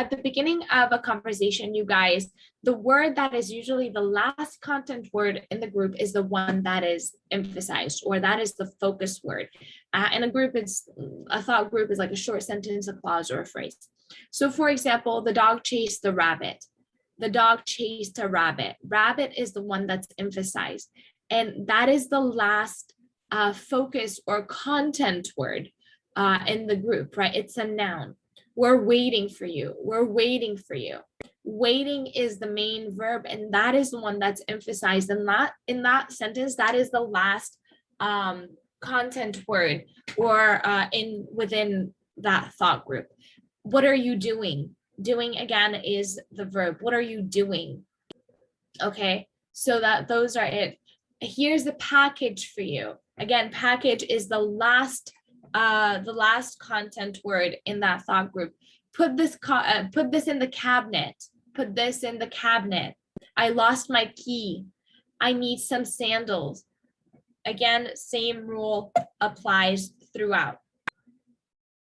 at the beginning of a conversation, you guys, the word that is usually the last content word in the group is the one that is emphasized, or that is the focus word. In a group, it's a thought group is like a short sentence, a clause, or a phrase. So for example, the dog chased the rabbit. The dog chased a rabbit. Rabbit is the one that's emphasized. And that is the last focus or content word in the group, right? It's a noun. We're waiting for you. We're waiting for you. Waiting is the main verb, and that is the one that's emphasized. And that in that sentence, that is the last content word or in within that thought group. What are you doing? Doing again is the verb. What are you doing? Okay, so that those are it. Here's the package for you. Again, package is the last content word in that thought group. Put this in the cabinet. Put this in the cabinet. I lost my key. I need some sandals. Again, same rule applies throughout.